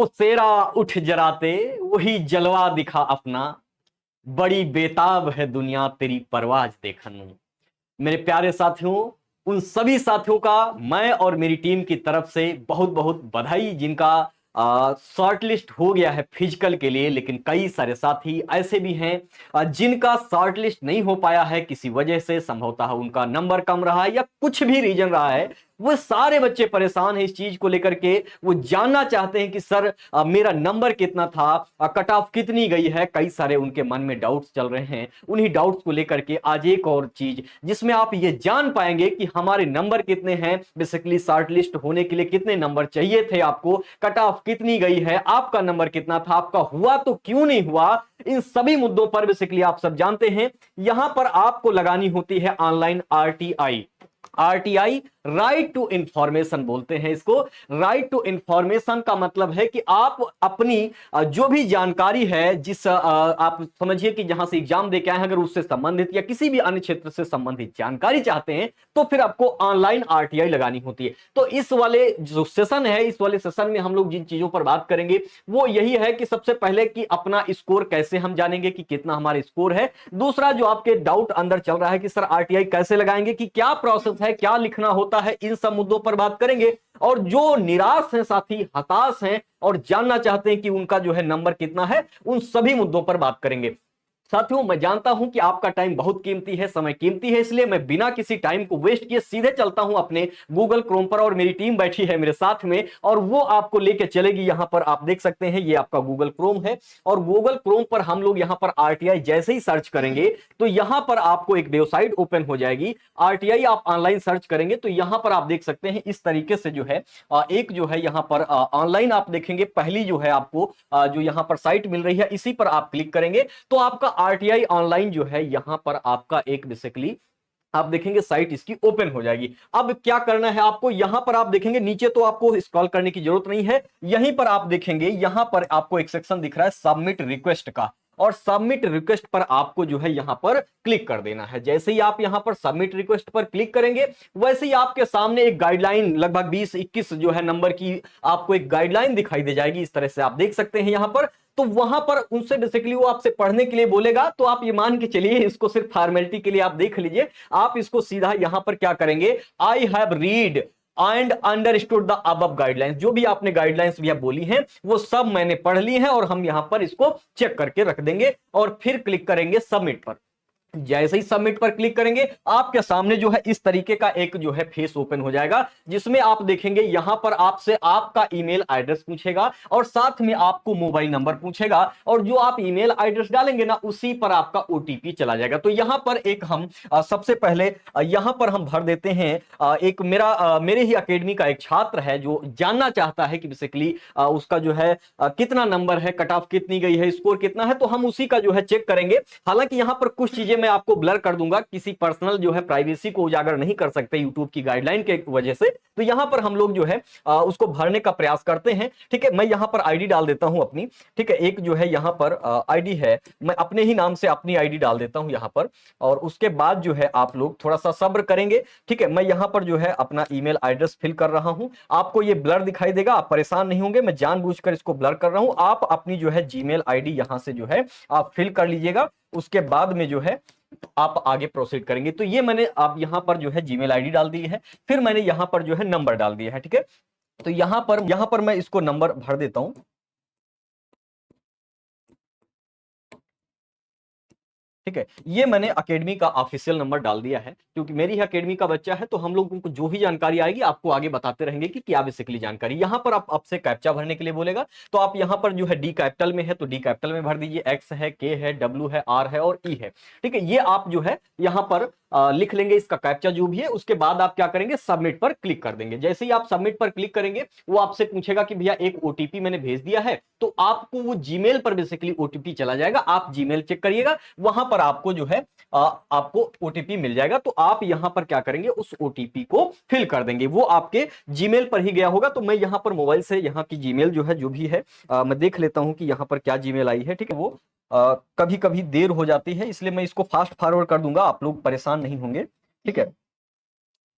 ओ सेरा उठ जराते वही जलवा दिखा अपना, बड़ी बेताब है दुनिया तेरी परवाज देखन। मेरे प्यारे साथियों, उन सभी साथियों का मैं और मेरी टीम की तरफ से बहुत बहुत बधाई जिनका शॉर्ट लिस्ट हो गया है फिजिकल के लिए। लेकिन कई सारे साथी ऐसे भी हैं जिनका शॉर्ट लिस्ट नहीं हो पाया है किसी वजह से, संभवतः उनका नंबर कम रहा है या कुछ भी रीजन रहा है। वो सारे बच्चे परेशान हैं इस चीज को लेकर के। वो जानना चाहते हैं कि सर मेरा नंबर कितना था, कट ऑफ कितनी गई है। कई सारे उनके मन में डाउट्स चल रहे हैं। उन्हीं डाउट्स को लेकर के आज एक और चीज जिसमें आप ये जान पाएंगे कि हमारे नंबर कितने हैं, बेसिकली शॉर्ट लिस्ट होने के लिए कितने नंबर चाहिए थे आपको, कट ऑफ कितनी गई है, आपका नंबर कितना था, आपका हुआ तो क्यों नहीं हुआ। इन सभी मुद्दों पर बेसिकली आप सब जानते हैं। यहां पर आपको लगानी होती है online RTI. RTI right to information बोलते हैं इसको। राइट टू इंफॉर्मेशन का मतलब है कि आप अपनी जो भी जानकारी है, जिस आप समझिए कि जहां से एग्जाम दे के आए हैं, अगर उससे संबंधित या किसी भी अन्य क्षेत्र से संबंधित जानकारी चाहते हैं तो फिर आपको ऑनलाइन आरटीआई लगानी होती है। तो इस वाले जो सेशन है, इस वाले सेशन में हम लोग जिन चीजों पर बात करेंगे वो यही है कि सबसे पहले कि अपना स्कोर कैसे हम जानेंगे कि कितना हमारा स्कोर है। दूसरा जो आपके डाउट अंदर चल रहा है कि सर आरटीआई कैसे लगाएंगे, कि क्या प्रोसेस है, क्या लिखना होता है, इन सब मुद्दों पर बात करेंगे। और जो निराश हैं साथी, हताश हैं और जानना चाहते हैं कि उनका जो है नंबर कितना है, उन सभी मुद्दों पर बात करेंगे। साथियों, मैं जानता हूं कि आपका टाइम बहुत कीमती है, समय कीमती है, इसलिए मैं बिना किसी टाइम को वेस्ट किए सीधे चलता हूं अपने गूगल क्रोम पर। और मेरी टीम बैठी है मेरे साथ में और वो आपको लेके चलेगी। यहां पर आप देख सकते हैं ये आपका गूगल क्रोम है और गूगल क्रोम पर हम लोग यहां पर आरटीआई जैसे ही सर्च करेंगे तो यहां पर आपको एक वेबसाइट ओपन हो जाएगी। आरटीआई आप ऑनलाइन सर्च करेंगे तो यहां पर आप देख सकते हैं इस तरीके से जो है एक जो है यहां पर ऑनलाइन आप देखेंगे, पहली जो है आपको जो यहां पर साइट मिल रही है इसी पर आप क्लिक करेंगे तो आपका आरटीआई ऑनलाइन जो है यहां पर आपका एक बेसिकली आप देखेंगे साइट इसकी ओपन हो जाएगी। अब क्या करना है आपको, यहां पर आप देखेंगे नीचे तो आपको स्क्रॉल करने की जरूरत नहीं है, यहीं पर आप देखेंगे यहां पर आपको एक सेक्शन दिख रहा है सबमिट रिक्वेस्ट का। और सबमिट रिक्वेस्ट पर आपको जो है यहां पर क्लिक कर देना है। जैसे ही आप यहां पर सबमिट रिक्वेस्ट पर क्लिक करेंगे वैसे ही आपके सामने एक गाइडलाइन लगभग 20-21 जो है नंबर की आपको एक गाइडलाइन दिखाई दे जाएगी। इस तरह से आप देख सकते हैं यहां पर। तो वहां पर उनसे बेसिकली वो आपसे पढ़ने के लिए बोलेगा तो आप ये मान के चलिए, इसको सिर्फ फॉर्मेलिटी के लिए आप देख लीजिए। आप इसको सीधा यहां पर क्या करेंगे, I have read and understood the above guidelines. जो भी आपने गाइडलाइंस भी बोली हैं वो सब मैंने पढ़ ली हैं और हम यहां पर इसको चेक करके रख देंगे और फिर क्लिक करेंगे सबमिट पर। जैसे ही सबमिट पर क्लिक करेंगे आपके सामने जो है इस तरीके का एक जो है फेस ओपन हो जाएगा, जिसमें आप देखेंगे यहां पर आपसे आपका ईमेल एड्रेस पूछेगा और साथ में आपको मोबाइल नंबर पूछेगा और जो आप ईमेल एड्रेस डालेंगे ना उसी पर आपका ओटीपी चला जाएगा। तो यहां पर एक हम सबसे पहले यहां पर हम भर देते हैं एक मेरे ही अकेडमी का एक छात्र है जो जानना चाहता है कि बेसिकली उसका जो है कितना नंबर है, कट ऑफ कितनी गई है, स्कोर कितना है। तो हम उसी का जो है चेक करेंगे। हालांकि यहां पर कुछ चीजें मैं आपको ब्लर कर दूंगा, किसी पर्सनल जो है प्राइवेसी को उजागर नहीं कर सकते यूट्यूब की गाइडलाइन के वजह से। तो यहां पर हम लोग जो है उसको भरने का प्रयास करते हैं। ठीक है, मैं यहां पर आईडी डाल देता हूं अपनी। ठीक है, एक जो है यहां पर आईडी है, मैं अपने ही नाम से अपनी आईडी डाल देता हूं यहां पर। और उसके बाद जो है आप लोग थोड़ा सा सब्र करेंगे। ठीक है, मैं यहां पर जो है अपना ईमेल एड्रेस फिल कर रहा हूं। आपको ये ब्लर दिखाई देगा, आप परेशान नहीं होंगे, मैं जानबूझकर इसको ब्लर कर रहा हूं। आप अपनी जो है जीमेल आईडी यहां से जो है आप फिल कर लीजिएगा। उसके बाद में जो है आप आगे प्रोसीड करेंगे। तो ये मैंने आप यहां पर जो है जीमेल आईडी डाल दी है, फिर मैंने यहां पर जो है नंबर डाल दिया है। ठीक है, तो यहां पर मैं इसको नंबर भर देता हूं। ठीक है, ये मैंने अकेडमी का ऑफिशियल नंबर डाल दिया है क्योंकि मेरी ही अकेडमी का बच्चा है। तो हम लोग उनको जो भी जानकारी आएगी आपको आगे बताते रहेंगे कि क्या बेसिकली जानकारी। यहां पर आप आपसे कैप्चा भरने के लिए बोलेगा तो आप यहां पर जो है डी कैपिटल में है तो डी कैपिटल में भर दीजिए, एक्स है, के है, डब्ल्यू है, आर है और ई है। ठीक है, ये आप जो है यहां पर लिख लेंगे इसका कैप्चा जो भी है। उसके बाद आप क्या करेंगे, सबमिट पर क्लिक कर देंगे। जैसे ही आप सबमिट पर क्लिक करेंगे वो आपसे पूछेगा कि भैया एक ओटीपी मैंने भेज दिया है, तो आपको वो जीमेल पर बेसिकली ओटीपी चला जाएगा। आप जीमेल चेक करिएगा, वहां पर आपको जो है आपको ओटीपी मिल जाएगा। तो आप यहां पर क्या करेंगे, उस ओटीपी को फिल कर देंगे, वो आपके जीमेल पर ही गया होगा। तो मैं यहां पर मोबाइल से यहां की जीमेल जो है जो भी है मैं देख लेता हूं कि यहां पर क्या जीमेल आई है। ठीक है, वो कभी कभी देर हो जाती है इसलिए मैं इसको फास्ट फॉरवर्ड कर दूंगा, आप लोग परेशान नहीं होंगे। ठीक है,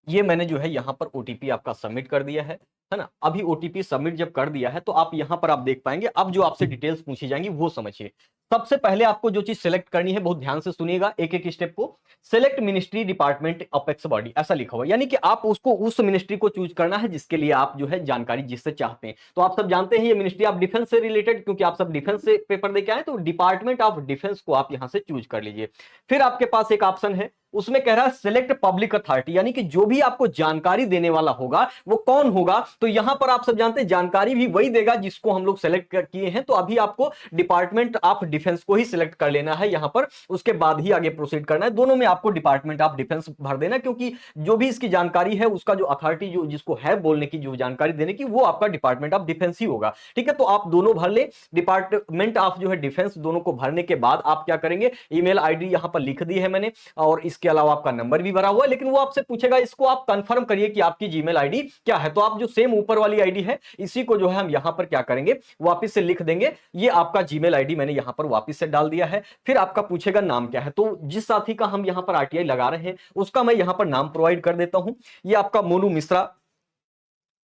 ये मैंने जो है यहां पर ओटीपी आपका सबमिट कर दिया है। है ना, अभी ओटीपी सबमिट जब कर दिया है तो आप यहां पर आप देख पाएंगे। अब जो आपसे डिटेल्स पूछी जाएंगी वो समझिए। सबसे पहले आपको जो चीज सेलेक्ट करनी है, बहुत ध्यान से सुनिएगा एक एक स्टेप को। Select ministry department apex body, ऐसा लिखा हुआ, यानी कि आप उसको उस मिनिस्ट्री को चूज करना है जिसके लिए आप जो है जानकारी जिससे चाहते हैं। तो आप सब जानते हैं ये मिनिस्ट्री ऑफ डिफेंस से रिलेटेड, क्योंकि आप सब डिफेंस से पेपर देके आए, तो डिपार्टमेंट ऑफ डिफेंस को आप यहां से चूज कर लीजिए। फिर आपके पास एक ऑप्शन है, उसमें कह रहा है सिलेक्ट पब्लिक अथॉरिटी, यानी कि जो भी आपको जानकारी देने वाला होगा वो कौन होगा। तो यहां पर आप सब जानते हैं जानकारी भी वही देगा जिसको हम लोग सेलेक्ट किए हैं। तो अभी आपको डिपार्टमेंट ऑफ डिफेंस को ही सिलेक्ट कर लेना है यहां पर, उसके बाद ही आगे प्रोसीड करना है। दोनों में आपको डिपार्टमेंट ऑफ डिफेंस भर देना, क्योंकि जो भी इसकी जानकारी है उसका जो अथॉरिटी जो जिसको है बोलने की, जो जानकारी देने की, वो आपका डिपार्टमेंट ऑफ डिफेंस ही होगा। ठीक है, तो आप दोनों भर ले, डिपार्टमेंट ऑफ जो है डिफेंस, दोनों को भरने के बाद आप क्या करेंगे, ईमेल आईडी यहां पर लिख दी है मैंने, और इसके अलावा आपका नंबर भी भरा हुआ है। लेकिन वो आपसे पूछेगा, इसको आप कंफर्म करिए कि आपकी जीमेल आईडी क्या है। तो आप जो सेम ऊपर वाली आईडी है इसी को जो है हम यहां पर क्या करेंगे, वापस से लिख देंगे। ये आपका जीमेल आईडी मैंने यहां पर वापस से डाल दिया है। फिर आपका पूछेगा नाम क्या है, तो जिस साथी का हम यहां पर आरटीआई लगा रहे हैं उसका मैं यहां पर नाम प्रोवाइड कर देता हूं। ये आपका मोनू मिश्रा,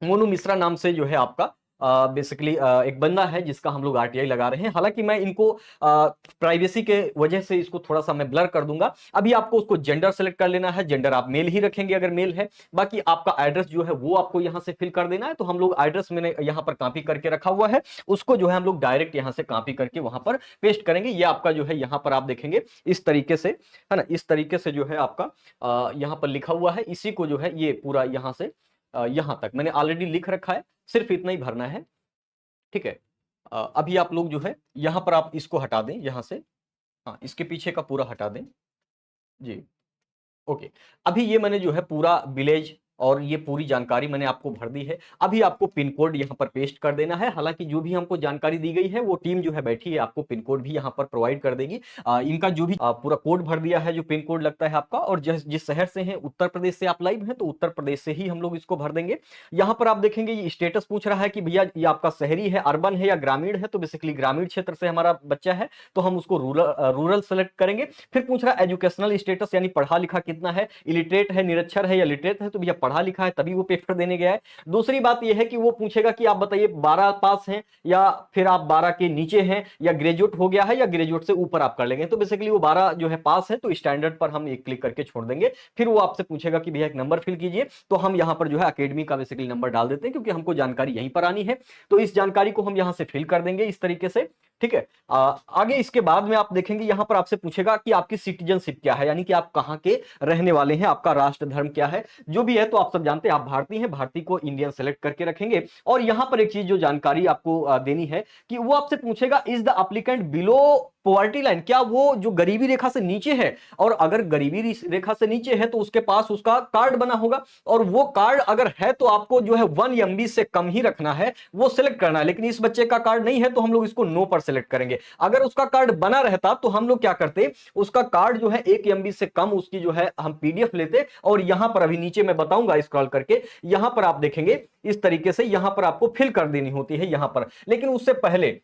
मोनू मिश्रा नाम से जो है आपका बेसिकली एक बंदा है जिसका हम लोग आरटीआई लगा रहे हैं। हालांकि मैं इनको प्राइवेसी के वजह से इसको थोड़ा सा मैं ब्लर कर दूंगा। अभी आपको उसको जेंडर सेलेक्ट कर लेना है, जेंडर आप मेल ही रखेंगे अगर मेल है। बाकी आपका एड्रेस जो है वो आपको यहां से फिल कर देना है। तो हम लोग एड्रेस मैंने यहां पर कॉपी करके रखा हुआ है, उसको जो है हम लोग डायरेक्ट यहां से कॉपी करके वहां पर पेस्ट करेंगे। ये आपका जो है यहां पर आप देखेंगे इस तरीके से, है ना, इस तरीके से जो है आपका यहां पर लिखा हुआ है। इसी को जो है ये पूरा यहां से यहां तक मैंने ऑलरेडी लिख रखा है, सिर्फ इतना ही भरना है। ठीक है, अभी आप लोग जो है यहां पर आप इसको हटा दें यहां से, हाँ इसके पीछे का पूरा हटा दें जी। ओके, अभी ये मैंने जो है पूरा विलेज और ये पूरी जानकारी मैंने आपको भर दी है। अभी आपको पिन कोड यहां पर पेस्ट कर देना है। हालांकि जो भी हमको जानकारी दी गई है वो टीम जो है बैठी है आपको पिन कोड भी यहां पर प्रोवाइड कर देगी। इनका जो भी पूरा कोड भर दिया है, जो पिन कोड लगता है आपका, और जिस शहर से हैं, उत्तर प्रदेश से आप लाइव हैं तो उत्तर प्रदेश से ही हम लोग इसको भर देंगे। यहां पर आप देखेंगे ये स्टेटस पूछ रहा है कि भैया ये आपका शहरी है, अर्बन है या ग्रामीण है। तो बेसिकली ग्रामीण क्षेत्र से हमारा बच्चा है तो हम उसको रूरल सेलेक्ट करेंगे। फिर पूछ रहा है एजुकेशनल स्टेटस, यानी पढ़ा लिखा कितना है, इलिटरेट है, निरक्षर है या लिटरेट है। तो भैया पढ़ा लिखा है तभी वो पेपर देने गया है। दूसरी बात यह है कि वो पूछेगा कि आप बताइए 12 पास हैं या फिर आप 12 के नीचे हैं, या ग्रेजुएट हो गया है या ग्रेजुएट से ऊपर आप कर लेंगे। तो बेसिकली वो 12 जो है पास है, तो स्टैंडर्ड पर हम एक क्लिक करके छोड़ देंगे। फिर वो आपसे पूछेगा कि भैया एक नंबर फिल कीजिए, तो हम यहां पर जो है अकेडमी का बेसिकली नंबर डाल देते हैं, क्योंकि हमको जानकारी यहीं पर आनी है। तो इस जानकारी को हम यहां से फिल कर देंगे इस तरीके से। ठीक है, आगे इसके बाद में आप देखेंगे यहां पर आपसे पूछेगा कि आपकी सिटीजनशिप क्या है, यानी कि आप कहां के रहने वाले हैं, आपका राष्ट्र धर्म क्या है। जो भी है तो आप सब जानते हैं आप भारतीय हैं, भारतीय को इंडियन सेलेक्ट करके रखेंगे। और यहां पर एक चीज जो जानकारी आपको देनी है कि वो आपसे पूछेगा is the applicant below poverty line, क्या वो जो गरीबी रेखा से नीचे है। और अगर गरीबी रेखा से नीचे है तो उसके पास उसका कार्ड बना होगा, और वो कार्ड अगर है तो आपको जो है 1 MB से कम ही रखना है, वो सिलेक्ट करना है। लेकिन इस बच्चे का कार्ड नहीं है तो हम लोग इसको नो पर सिलेक्ट करेंगे। अगर उसका कार्ड बना रहता तो हम लोग क्या करते, उसका कार्ड जो है 1 MB से कम उसकी जो है हम PDF लेते, और यहां पर अभी नीचे मैं बताऊंगा स्क्रॉल करके, यहां पर आप देखेंगे इस तरीके से यहां पर आपको फिल कर देनी होती है यहां पर। लेकिन उससे पहले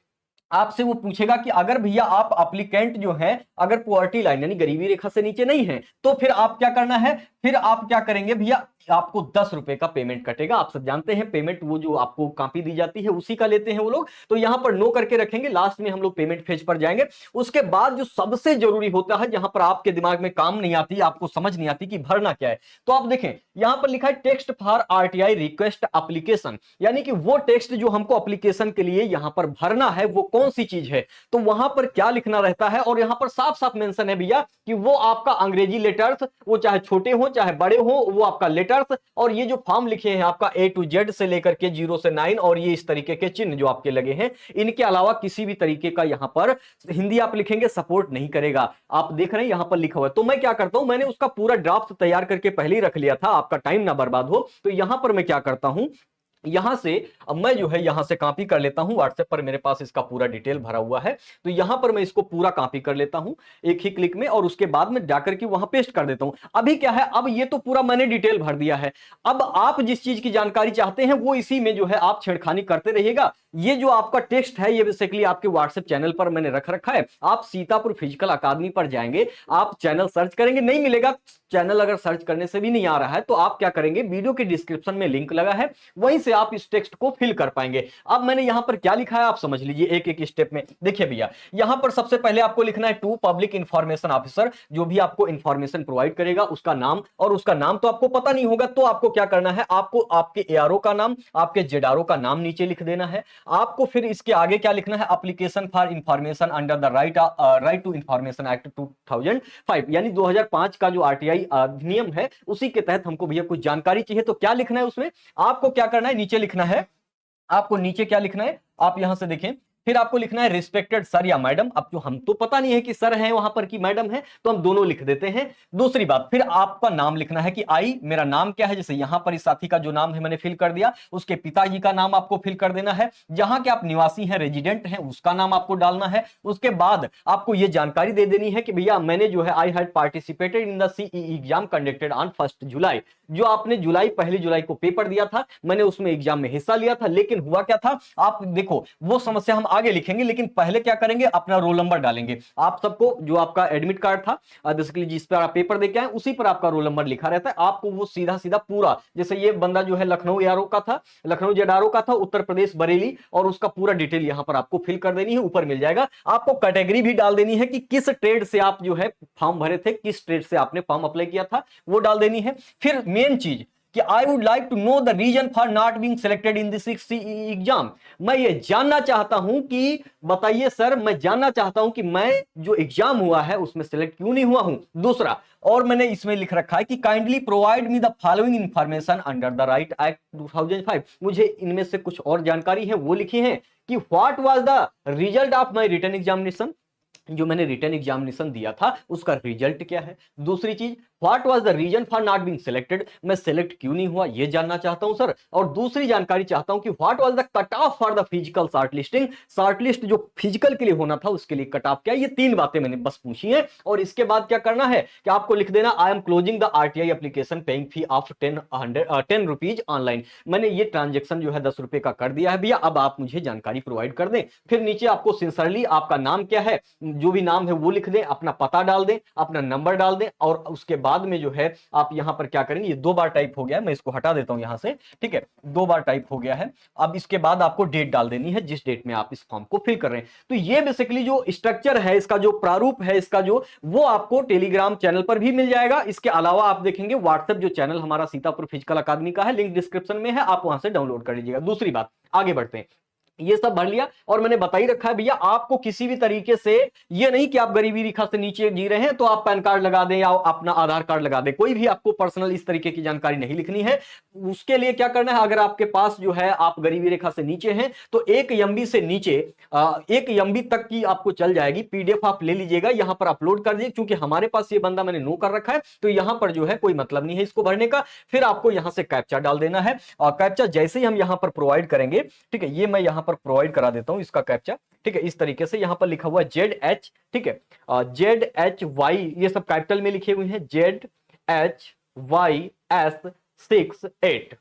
आपसे वो पूछेगा कि अगर भैया आप एप्लीकेंट जो है अगर पॉवर्टी लाइन यानी गरीबी रेखा से नीचे नहीं है तो फिर आप क्या करना है, फिर आप क्या करेंगे भैया, आपको 10 रुपए का पेमेंट कटेगा। आप सब जानते हैं पेमेंट वो जो आपको कॉपी दी जाती है उसी का लेते हैं वो लोग। तो यहां पर नो करके रखेंगे, लास्ट में हम लोग पेमेंट फेज पर जाएंगे। उसके बाद जो सबसे जरूरी होता है, यहां पर आपके दिमाग में काम नहीं आती, आपको समझ नहीं आती कि भरना क्या है। तो आप देखें यहां पर लिखा है text for RTI request application, यानी कि वो टेक्स्ट जो हमको एप्लीकेशन के लिए यहां पर भरना है वो कौन सी चीज है। तो वहां पर क्या लिखना रहता है, और यहां पर साफ साफ मेंशन है भैया कि वो आपका अंग्रेजी लेटर्स, वो चाहे छोटे हो चाहे बड़े हो, वो आपका लेटर्स, और ये जो फॉर्म लिखे हैं आपका A to Z से लेकर के 0 से 9, और ये इस तरीके के चिन्ह जो आपके लगे हैं, इनके अलावा किसी भी तरीके का यहां पर हिंदी आप लिखेंगे सपोर्ट नहीं करेगा। आप देख रहे हैं यहां पर लिखा हुआ है। तो मैं क्या करता हूं, मैंने उसका पूरा ड्राफ्ट तैयार करके पहले ही रख लिया था, आपका टाइम ना बर्बाद हो। तो यहां पर मैं क्या करता हूं, यहां से अब मैं जो है यहां से कॉपी कर लेता हूं, व्हाट्सएप पर मेरे पास इसका पूरा डिटेल भरा हुआ है। तो यहां पर मैं इसको पूरा कॉपी कर लेता हूं एक ही क्लिक में, और उसके बाद में जाकर के वहां पेस्ट कर देता हूं। अभी क्या है, अब ये तो पूरा मैंने डिटेल भर दिया है। अब आप जिस चीज की जानकारी चाहते हैं वो इसी में जो है आप छेड़खानी करते रहिएगा। ये जो आपका टेक्स्ट है ये बेसिकली आपके व्हाट्सएप चैनल पर मैंने रख रखा है। आप सीतापुर फिजिकल अकादमी पर जाएंगे, आप चैनल सर्च करेंगे, नहीं मिलेगा चैनल, अगर सर्च करने से भी नहीं आ रहा है तो आप क्या करेंगे, वीडियो के डिस्क्रिप्शन में लिंक लगा है, वहीं से आप इस टेक्स्ट को फिल कर पाएंगे। अब मैंने यहां पर क्या लिखा है आप समझ लीजिए एक एक स्टेप में। देखिए भैया, यहां पर सबसे पहले आपको लिखना है टू पब्लिक इंफॉर्मेशन ऑफिसर, जो भी आपको इंफॉर्मेशन प्रोवाइड करेगा उसका नाम, और उसका नाम तो आपको पता नहीं होगा, तो आपको क्या करना है, आपको आपके एआरओ का नाम, आपके जेडआरओ का नाम नीचे लिख देना है। आपको फिर इसके आगे क्या लिखना है, application for information under the right to information act 2005, यानी 2005 का जो आरटीआई अधिनियम है उसी के तहत हमको भैया कुछ जानकारी चाहिए। तो क्या लिखना है उसमें, आपको क्या करना है, नीचे लिखना है, आपको नीचे क्या लिखना है, आप यहां से देखें, फिर आपको लिखना है रिस्पेक्टेड सर या मैडम। अब जो हम तो पता नहीं है कि सर है वहां पर कि मैडम है, तो हम दोनों लिख देते हैं। दूसरी बात, फिर आपका नाम लिखना है कि आई मेरा नाम क्या है, जैसे यहां पर इस साथी का जो नाम है मैंने फिल कर दिया, उसके पिताजी का नाम आपको फिल कर देना है, जहां के आप निवासी हैं रेजिडेंट हैं उसका नाम आपको डालना है। उसके बाद आपको यह जानकारी दे देनी है कि भैया मैंने जो है I had participated in the CE exam conducted on 1 July, जो आपने पहली जुलाई को पेपर दिया था, मैंने उसमें एग्जाम में हिस्सा लिया था, लेकिन हुआ क्या था, आप देखो वो समस्या हम आगे लिखेंगे, लेकिन पहले क्या करेंगे, अपना रोल नंबर डालेंगे। आप सबको जो आपका एडमिट कार्ड था बेसिकली जिस पर आप पेपर देके आए उसी पर आपका रोल नंबर लिखा रहता है, आपको वो सीधा सीधा पूरा, जैसे ये बंदा जो है लखनऊ एआरओ का था, लखनऊ जेडआरओ का था, उत्तर प्रदेश बरेली, और उसका पूरा डिटेल यहां पर आपको फिल कर देनी है, ऊपर मिल जाएगा। आपको कैटेगरी भी डाल देनी है कि किस ट्रेड से आप जो है फॉर्म भरे थे, किस ट्रेड से आपने फॉर्म अप्लाई किया था, वो डाल देनी है। फिर मेन चीज कि I would like to know the reason for not being selected in this exam, मैं ये जानना चाहता हूं कि, बताइए सर, मैं जानना चाहता हूं कि मैं जो एग्जाम हुआ है उसमें सिलेक्ट क्यों नहीं हुआ हूं। दूसरा, और मैंने इसमें लिख रखा है कि kindly provide me the following information under the right act 2005, मुझे इनमें से कुछ और जानकारी है वो लिखी है कि what was the result of my written examination, जो मैंने रिटन एग्जामिनेशन दिया था उसका रिजल्ट क्या है। दूसरी चीज, what was the reason for not being selected, मैं सिलेक्ट क्यों नहीं हुआ ये जानना चाहता हूं सर। और दूसरी जानकारी चाहता हूं कि what was the cut off for the physical shortlisting, shortlist जो फिजिकल के लिए होना था उसके लिए कट ऑफ क्या, ये तीन बातें मैंने बस पूछी हैं। और इसके बाद क्या करना है कि आपको लिख देना I am closing the RTI application paying fee of 10 rupees online, मैंने ये ट्रांजेक्शन जो है 10 रुपए का कर दिया है भैया, अब आप मुझे जानकारी प्रोवाइड कर दें। फिर नीचे आपको सिंसियरली आपका नाम क्या है, जो भी नाम है वो लिख दें, अपना पता डाल दें, अपना नंबर डाल दें, और उसके बाद में जो है आप यहां पर क्या करेंगे, ये 2 बार टाइप हो गया है, मैं इसको हटा देता हूं यहां से, ठीक है, 2 बार टाइप हो गया है। अब इसके बाद आपको डेट डाल देनी है जिस डेट में आप इस फॉर्म को फिल कर रहे हैं। तो ये बेसिकली जो स्ट्रक्चर है, इसका जो प्रारूप है, इसका जो, वो आपको टेलीग्राम चैनल पर भी मिल जाएगा। इसके अलावा आप देखेंगे व्हाट्सएप जो चैनल हमारा सीतापुर फिजिकल अकादमी का है, लिंक डिस्क्रिप्शन में है, आप वहां से डाउनलोड कर लीजिएगा। दूसरी बात, आगे बढ़ते हैं, ये सब भर लिया और मैंने बता ही रखा है भैया, आपको किसी भी तरीके से ये नहीं कि आप गरीबी रेखा से नीचे जी रहे हैं तो आप पैन कार्ड लगा दें या अपना आधार कार्ड लगा दें, कोई भी आपको पर्सनल इस तरीके की जानकारी नहीं लिखनी है। उसके लिए क्या करना है, अगर आपके पास जो है आप गरीबी रेखा से नीचे हैं तो 1 MB से नीचे 1 MB तक की आपको चल जाएगी पीडीएफ, आप ले लीजिएगा, यहां पर अपलोड कर दीजिए, क्योंकि हमारे पास ये बंदा मैंने नो कर रखा है तो यहां पर जो है कोई मतलब नहीं है इसको भरने का। फिर आपको यहां से कैप्चा डाल देना है, और कैप्चा जैसे ही हम यहां पर प्रोवाइड करेंगे, ठीक है, ये मैं यहां पर प्रोवाइड करा देता हूं इसका कैप्चा, ठीक है, इस तरीके से यहां पर लिखा हुआ है ZH, ठीक है, ZHY, ये सब कैपिटल में लिखे हुए हैं, ZHYS68,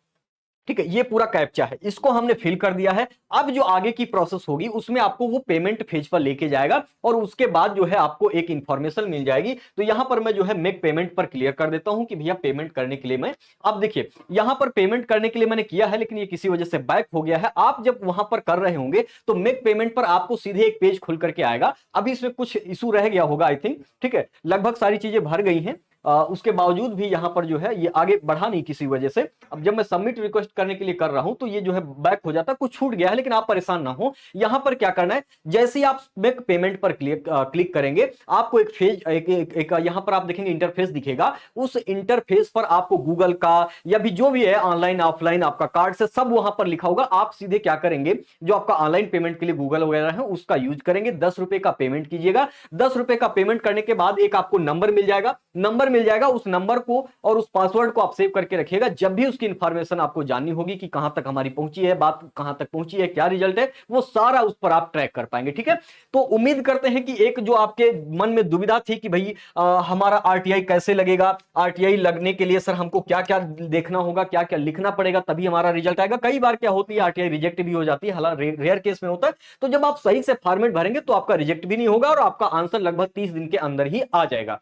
ठीक है, ये पूरा कैप्चा है, इसको हमने फिल कर दिया है। अब जो आगे की प्रोसेस होगी उसमें आपको वो पेमेंट पेज पर लेके जाएगा और उसके बाद जो है आपको एक इंफॉर्मेशन मिल जाएगी। तो यहां पर मैं जो है मेक पेमेंट पर क्लियर कर देता हूं कि भैया पेमेंट करने के लिए मैं, अब देखिए यहां पर पेमेंट करने के लिए मैंने किया है, लेकिन ये किसी वजह से बैक हो गया है। आप जब वहां पर कर रहे होंगे तो मेक पेमेंट पर आपको सीधे एक पेज खुल करके आएगा, अभी इसमें कुछ इशू रह गया होगा आई थिंक, ठीक है, लगभग सारी चीजें भर गई हैं। उसके बावजूद भी यहां पर जो है ये आगे बढ़ा नहीं किसी वजह से। अब जब मैं सबमिट रिक्वेस्ट करने के लिए कर रहा हूं तो ये जो है बैक हो जाता है, कुछ छूट गया है, लेकिन आप परेशान ना हो। यहां पर क्या करना है, जैसे ही आप मेक पेमेंट पर क्लिक करेंगे आपको एक फेज एक यहां पर आप देखेंगे इंटरफेस दिखेगा, उस इंटरफेस पर आपको गूगल का या भी जो भी है ऑनलाइन ऑफलाइन आपका कार्ड से सब वहां पर लिखा होगा। आप सीधे क्या करेंगे, जो आपका ऑनलाइन पेमेंट के लिए गूगल वगैरह है उसका यूज करेंगे, 10 रुपए का पेमेंट कीजिएगा। 10 रुपए का पेमेंट करने के बाद एक आपको नंबर मिल जाएगा, नंबर मिल जाएगा, उस नंबर को और उस पासवर्ड को आप सेव करके रखिएगा। जब भी उसकी इंफॉर्मेशन आपको जाननी होगी कि कहां तक हमारी पहुंची है, बात कहां तक पहुंची है, क्या रिजल्ट है, वो सारा उस पर आप ट्रैक कर पाएंगे। ठीक है, तो उम्मीद करते हैं कि एक जो आपके मन में दुविधा थी कि भाई हमारा आरटीआई कैसे लगेगा, आरटीआई लगने के लिए सर हमको क्या क्या देखना होगा, क्या क्या लिखना पड़ेगा तभी हमारा रिजल्ट आएगा। कई बार क्या होती है आरटीआई रिजेक्ट भी हो जाती है, हालांकि रेयर केस में होता है। तो जब आप सही से फॉर्मेट भरेंगे तो आपका रिजेक्ट भी नहीं होगा और आपका आंसर लगभग 30 दिन के अंदर ही आ जाएगा।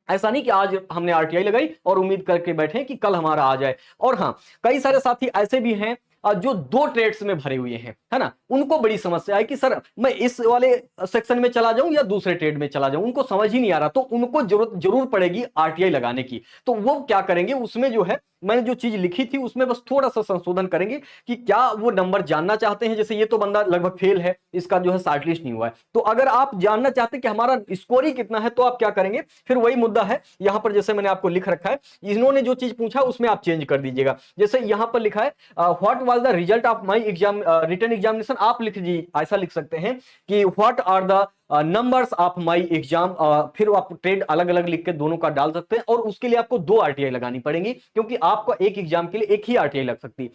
ऐसा नहीं कि आज हमने आरटीआई लगाई और उम्मीद करके बैठे कि कल हमारा आ जाए। और हाँ, कई सारे साथी ऐसे भी हैं जो दो ट्रेड्स में भरे हुए हैं, है ना, उनको बड़ी समस्या है कि सर मैं इस वाले सेक्शन में चला जाऊं या दूसरे ट्रेड में चला जाऊं, उनको समझ ही नहीं आ रहा। तो उनको जरूरत जरूर पड़ेगी आरटीआई लगाने की। तो वो क्या करेंगे, उसमें जो है मैंने जो चीज लिखी थी उसमें बस थोड़ा सा संशोधन करेंगे कि क्या वो नंबर जानना चाहते हैं। जैसे ये तो बंदा लगभग फेल है, इसका जो है शॉर्टलिस्ट नहीं हुआ है, तो अगर आप जानना चाहते हैं कि हमारा स्कोर ही कितना है तो आप क्या करेंगे, फिर वही मुद्दा है यहां पर जैसे मैंने आपको लिख रखा है, इन्होंने जो चीज पूछा उसमें आप चेंज कर दीजिएगा। जैसे यहां पर लिखा है what was the result of my exam written examination, आप लिख दीजिए, ऐसा लिख सकते हैं कि what are the numbers of my exam, फिर आप ट्रेड अलग अलग लिख के दोनों का डाल सकते हैं। और उसके लिए आपको दो आरटीआई लगानी पड़ेंगी क्योंकि आपको एक एग्जाम के लिए एक ही आरटीआई लग सकती है।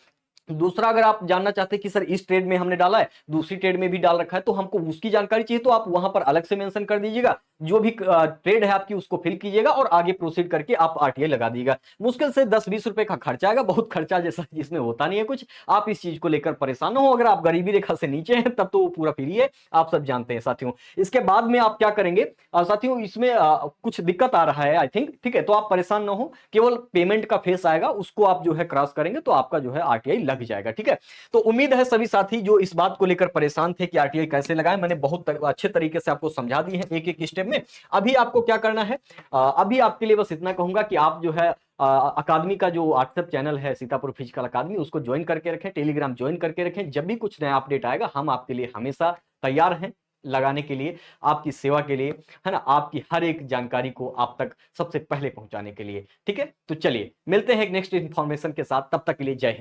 दूसरा, अगर आप जानना चाहते हैं कि सर इस ट्रेड में हमने डाला है, दूसरी ट्रेड में भी डाल रखा है, तो हमको उसकी जानकारी चाहिए, तो आप वहां पर अलग से मेंशन कर दीजिएगा, जो भी ट्रेड है आपकी उसको फिल कीजिएगा और आगे प्रोसीड करके आप आरटीआई लगा दीजिएगा। मुश्किल से 10-20 रुपए का खर्चा आएगा, बहुत खर्चा जैसा जिसमें होता नहीं है कुछ। आप इस चीज को लेकर परेशान हो, अगर आप गरीबी रेखा से नीचे हैं तब तो वो पूरा फ्री है, आप सब जानते हैं साथियों। इसके बाद में आप क्या करेंगे साथियों, इसमें कुछ दिक्कत आ रहा है आई थिंक, ठीक है, तो आप परेशान ना हो, केवल पेमेंट का फेस आएगा, उसको आप जो है क्रॉस करेंगे तो आपका जो है आरटीआई लग जाएगा। ठीक है, तो उम्मीद है सभी साथी जो इस बात को लेकर परेशान थे कि आरटीआई कैसे लगाएं, मैंने बहुत अच्छे तरीके से आपको समझा दी है एक एक स्टेप में। अभी आपको क्या करना है, अभी आपके लिए बस इतना कहूंगा कि आप जो है अकादमी का जो व्हाट्सएप चैनल है सीतापुर फिजिकल अकादमी, उसको ज्वाइन करके रखें, टेलीग्राम ज्वाइन करके रखें। जब भी कुछ नया अपडेट आएगा हम आपके लिए हमेशा तैयार हैं लगाने के लिए, आपकी सेवा के लिए, है ना, आपकी हर एक जानकारी को आप तक सबसे पहले पहुंचाने के लिए। ठीक है, तो चलिए मिलते हैं एक नेक्स्ट इंफॉर्मेशन के साथ, तब तक के लिए जय हिंद।